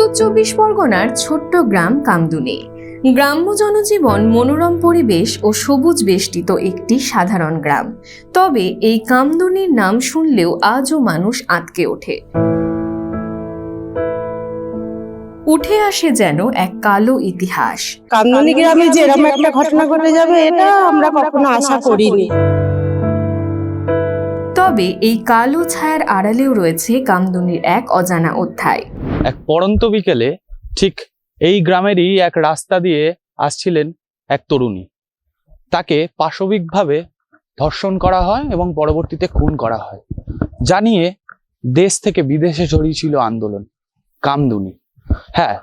উত্তর 24 পরগনার ছোট্ট গ্রাম কামদুনি। গ্রাম্য জনজীবন, মনোরম পরিবেশ ও সবুজ বেষ্টিত একটি সাধারণ গ্রাম। তবে এই কামদুনির নাম শুনলেও আজও মানুষ আঁতকে ওঠে। উঠে আসে যেন এক কালো ইতিহাস। কামদুনি গ্রামে যে এরকম একটা ঘটনা ঘটে যাবে এটা আমরা কখনো আশা করিনি। তবে এই কালো ছায়ার আড়ালেও রয়েছে কামদুনির এক অজানা অধ্যায়। এক পড়ন্ত বিকেলে ঠিক এই গ্রামেরই এক রাস্তা দিয়ে আসছিলেন এক তরুণী। তাকে পাশবিকভাবে ধর্ষণ করা হয় এবং পরবর্তীতে খুন করা হয়, জানিয়ে দেশ থেকে বিদেশে ছড়িয়েছিল আন্দোলন। কামদুনি, হ্যাঁ,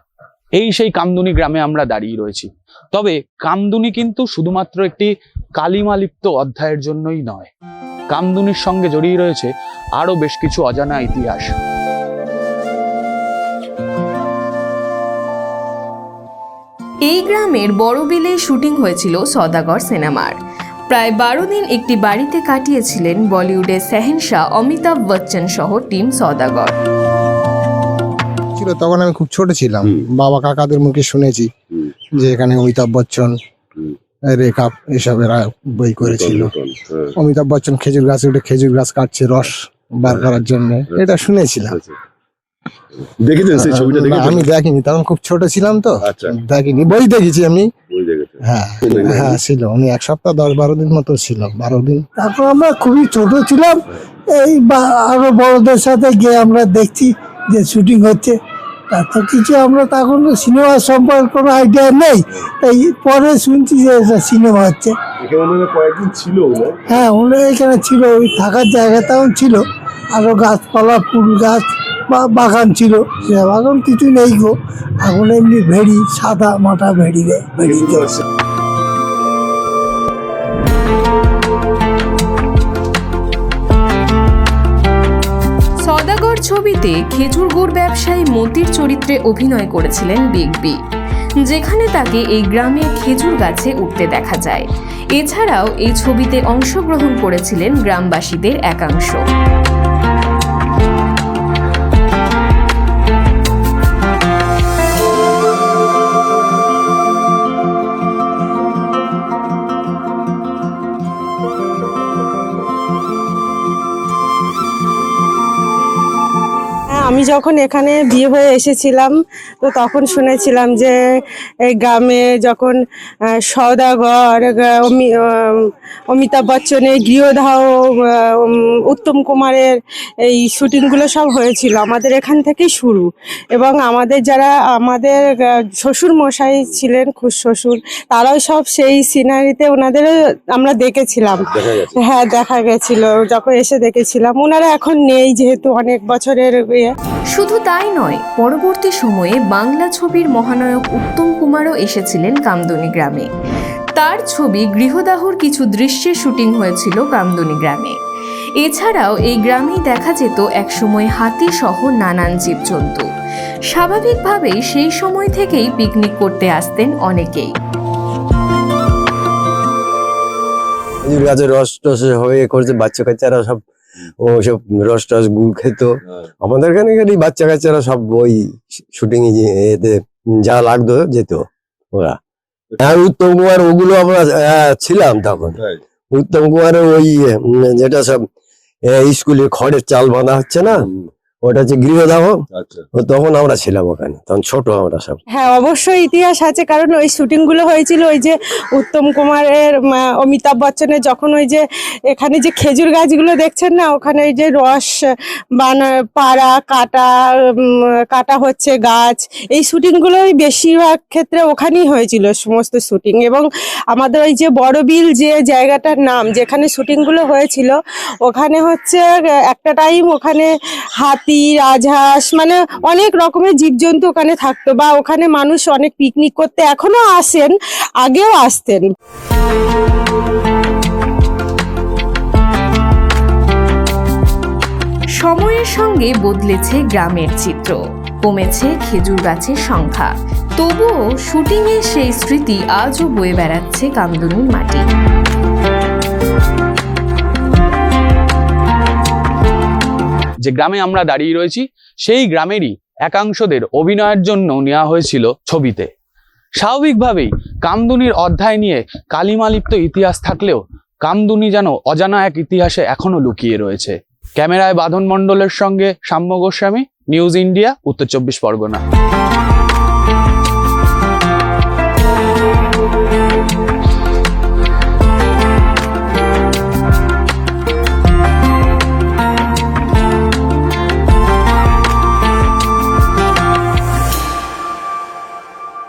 এই সেই কামদুনি গ্রামে আমরা দাঁড়িয়ে রয়েছি। তবে কামদুনি কিন্তু শুধুমাত্র একটি কালিমালিপ্ত অধ্যায়ের জন্যই নয়, কামদুনির সঙ্গে জড়িয়ে রয়েছে আরো বেশ কিছু অজানা ইতিহাস। এই গ্রামের বড় বিলে শুটিং হয়েছিল সওদাগর সিনেমার। প্রায় 12 দিন একটি বাড়িতে কাটিয়েছিলেন বলিউডের শাহেনশাহ অমিতাভ বচ্চন সহ টিম সওদাগর। তখন আমি খুব ছোট ছিলাম, বাবা কাকাদের মুখে শুনেছি যে এখানে অমিতাভ বচ্চন, রেখা এসব এরা বই করেছিল। অমিতাভ বচ্চন খেজুর গাছে উঠে খেজুর গাছ কাটছে রস বার করার জন্য, এটা শুনেছিলাম। দেখেছেন সেই ছবিটা? আমি দেখিনি, তখন খুব ছোট ছিলাম তো দেখিনি, বই দেখেছি আমি। হ্যাঁ হ্যাঁ ছিল, উনি 1 সপ্তাহ 10-12 দিন মতো ছিল, 12 দিন। তারপর আমরা খুবই ছোট ছিলাম, এই আরো বড়দের সাথে গিয়ে আমরা দেখছি যে শুটিং হচ্ছে। তো কিছু আমরা তখন সিনেমা সম্পর্কে কোনো আইডিয়া নেই, এই পরে শুনছি যে এটা সিনেমা হচ্ছে। কয়েকদিন ছিল, হ্যাঁ ওনারা এখানে ছিল, ওই থাকার জায়গাটাও ছিল, আরো গাছপালা ফুল গাছ বা বাগান ছিল। এখন কিছু নেই গো, এখন এমনি ভেড়ি, সাদা মাটা ভেড়ি চলছে। সওদাগর ছবিতে খেজুর গুড় ব্যবসায়ী মতির চরিত্রে অভিনয় করেছিলেন বিগ বি, যেখানে তাকে এই গ্রামের খেজুর গাছে উঠতে দেখা যায়। এছাড়াও এই ছবিতে অংশগ্রহণ করেছিলেন গ্রামবাসীদের একাংশ। আমি যখন এখানে বিয়ে হয়ে এসেছিলাম তো তখন শুনেছিলাম যে এই গ্রামে যখন সওদাগর, অমিতাভ বচ্চনের গৃহদাহ, উত্তম কুমারের এই শুটিংগুলো সব হয়েছিল আমাদের এখান থেকেই শুরু। এবং আমাদের যারা আমাদের শ্বশুর মশাই ছিলেন, খুশ শ্বশুর, তারাও সব সেই সিনারিতে ওনাদের আমরা দেখেছিলাম। হ্যাঁ দেখা গেছিল, যখন এসে দেখেছিলাম। ওনারা এখন নেই যেহেতু অনেক বছরের। শুধু তাই নয়, পরবর্তী সময়ে বাংলা ছবির মহানায়ক উত্তম কুমারও এসেছিলেন কামদুনি গ্রামে। তার ছবি গৃহদাহর কিছু দৃশ্যের শুটিং হয়েছিল কামদুনি গ্রামে। এছাড়াও এই গ্রামেই দেখা যেত একসময় হাতি সহ নানান জীবজন্তু। স্বাভাবিকভাবেই সেই সময় থেকেই পিকনিক করতে আসতেন অনেকেই। গাছের রস টস হয়ে করছে, বাচ্চা কাচ্চারা সব ও সব রস টস গুড় খেত। আমাদের এখানে বাচ্চা কাচ্চারা সব ওই শুটিং এতে যা লাগতো যেত ওরা। হ্যাঁ উত্তম কুমার, ওগুলো আমরা ছিলাম তখন। উত্তম কুমারের ওই যেটা সব স্কুলে খড়ের চাল বাঁধা হচ্ছে না, ওটা হচ্ছে গৃহদাহ। তখন আমরা ছিলাম ওখানে, তখন ছোট আমরা সব। হ্যাঁ অবশ্যই ইতিহাস আছে, কারণ ওই শুটিং গুলো হয়েছিল ওই যে উত্তম কুমারের, অমিতাভ বচ্চনের যখন ওই যে এখানে যে খেজুর গাছগুলো দেখছেন না, ওখানে ওই যে রস পাড়া কাটা হচ্ছে গাছ, এই শুটিং গুলোই বেশিরভাগ ক্ষেত্রে ওখানেই হয়েছিল সমস্ত শুটিং। এবং আমাদের ওই যে বড় বিল যে জায়গাটার নাম, যেখানে শুটিং গুলো হয়েছিল, ওখানে হচ্ছে একটা টাইম ওখানে হাতি, রাজহাঁস, মানে অনেক রকমের জীবজন্তু ওখানে থাকতো, বা ওখানে মানুষ অনেক পিকনিক করতে এখনো আসেন, আগেও আসতেন। সময়ের সঙ্গে বদলেছে গ্রামের চিত্র, কমেছে খেজুর গাছের সংখ্যা, তবুও শুটিংয়ের সেই স্মৃতি আজও বয়ে বেড়াচ্ছে কামদুনির মাটি। যে গ্রামে আমরা দাঁড়িয়ে রয়েছি সেই গ্রামেরই একাংশদের অভিনয়ের জন্য নেওয়া হয়েছিল ছবিতে। স্বাভাবিকভাবেই কামদুনির অধ্যায় নিয়ে কালিমালিপ্ত ইতিহাস থাকলেও কামদুনি যেন অজানা এক ইতিহাসে এখনো লুকিয়ে রয়েছে। ক্যামেরায় বাঁধন মণ্ডলের সঙ্গে সাম্য গোস্বামী, নিউজ ইন্ডিয়া, উত্তর 24 পরগনা।